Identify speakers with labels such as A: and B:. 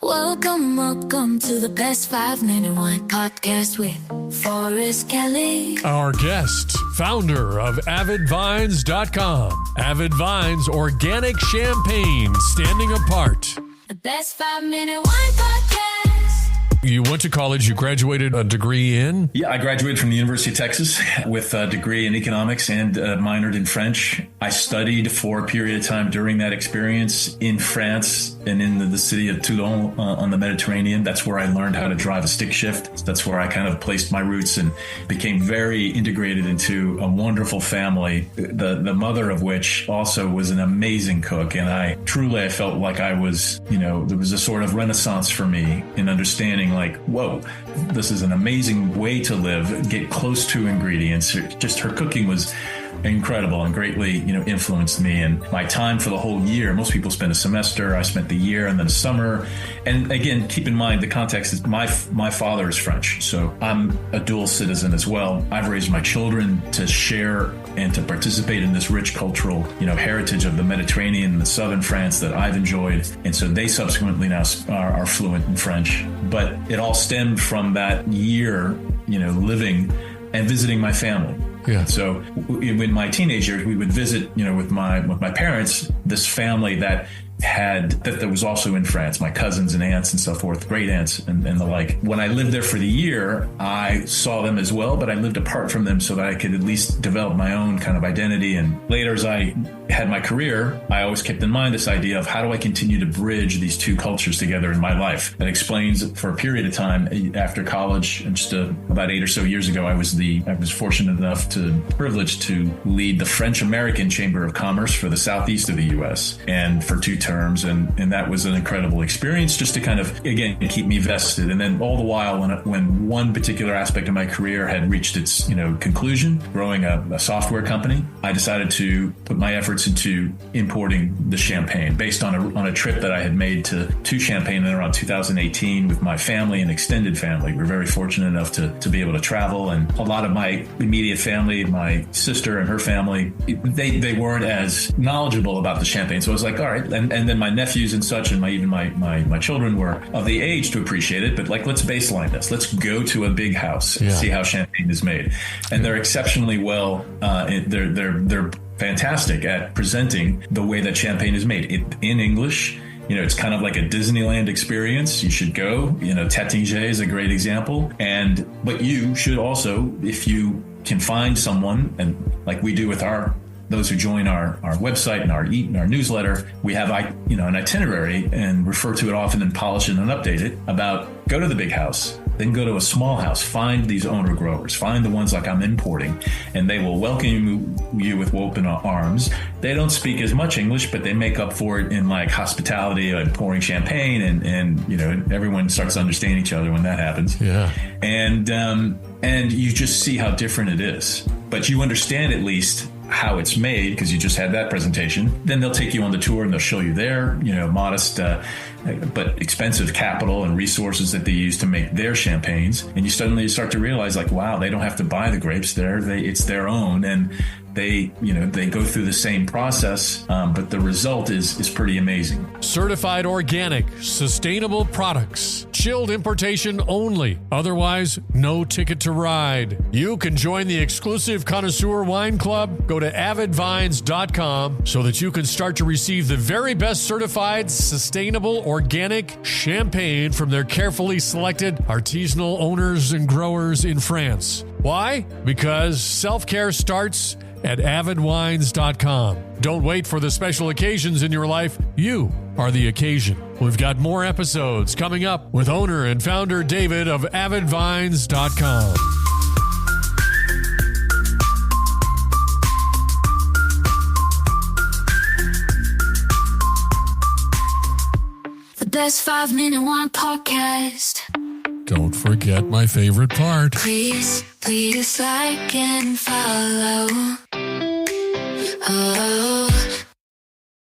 A: Welcome to the Best 5-Minute Wine Podcast with Forrest Kelly.
B: Our guest, founder of AvidVines.com. Avid Vines Organic Champagne, standing apart.
A: The Best 5-Minute Wine Podcast.
B: You went to college, you graduated a degree in?
C: Yeah, I graduated from the University of Texas with a degree in economics and minored in French. I studied for a period of time during that experience in France and in the city of Toulon on the Mediterranean. That's where I learned how to drive a stick shift. That's where I kind of placed my roots and became very integrated into a wonderful family, the mother of which also was an amazing cook. And I felt like I was, there was a sort of renaissance for me in understanding like, whoa, this is an amazing way to live, get close to ingredients. Just her cooking was incredible and greatly, influenced me. And my time for the whole year, most people spend a semester. I spent the year and then a summer. And again, keep in mind the context is my father is French, so I'm a dual citizen as well. I've raised my children to share and to participate in this rich cultural, heritage of the Mediterranean and southern France that I've enjoyed. And so they subsequently now are fluent in French. But it all stemmed from that year, living and visiting my family.
B: Yeah.
C: So in my teenage years, we would visit, with my parents, this family that was also in France, my cousins and aunts and so forth, great aunts and the like. When I lived there for the year, I saw them as well, but I lived apart from them so that I could at least develop my own kind of identity. And later, as I had my career, I always kept in mind this idea of how do I continue to bridge these two cultures together in my life. That explains for a period of time after college, and just about 8 or so years ago, I was fortunate enough privileged to lead the French-American Chamber of Commerce for the southeast of the U.S. and for 2 terms. And that was an incredible experience just to kind of, again, keep me vested. And then all the while, when one particular aspect of my career had reached its, conclusion, growing a software company, I decided to put my efforts into importing the champagne based on a trip that I had made to Champagne in around 2018 with my family and extended family. We were very fortunate enough to be able to travel. And a lot of my immediate family, my sister and her family, they weren't as knowledgeable about the champagne. So I was like, all right. And then my nephews and such, and my children were of the age to appreciate it. But let's baseline this. Let's go to a big house and see how champagne is made. And they're exceptionally well. They're fantastic at presenting the way that champagne is made in English. It's kind of like a Disneyland experience. You should go. Taittinger is a great example. But you should also, if you can find someone, and like we do with those who join our website and our newsletter, we have an itinerary and refer to it often and polish it and update it about go to the big house, then go to a small house, find these owner growers, find the ones like I'm importing, and they will welcome you with open arms. They don't speak as much English, but they make up for it in hospitality and pouring champagne, and everyone starts to understand each other when that happens.
B: Yeah.
C: And you just see how different it is, but you understand at least how it's made because you just had that presentation. Then they'll take you on the tour and they'll show you their, modest but expensive capital and resources that they use to make their champagnes. And you suddenly start to realize wow, they don't have to buy the grapes it's their own. And they go through the same process, but the result is pretty amazing.
B: Certified organic, sustainable products. Chilled importation only. Otherwise, no ticket to ride. You can join the exclusive Connoisseur Wine Club. Go to avidvines.com so that you can start to receive the very best certified, sustainable, organic champagne from their carefully selected artisanal owners and growers in France. Why? Because self-care starts at avidwines.com. Don't wait for the special occasions in your life. You are the occasion. We've got more episodes coming up with owner and founder David of avidvines.com.
A: The Best 5-Minute Wine Podcast.
B: Don't forget my favorite part.
A: Please like and follow. Oh.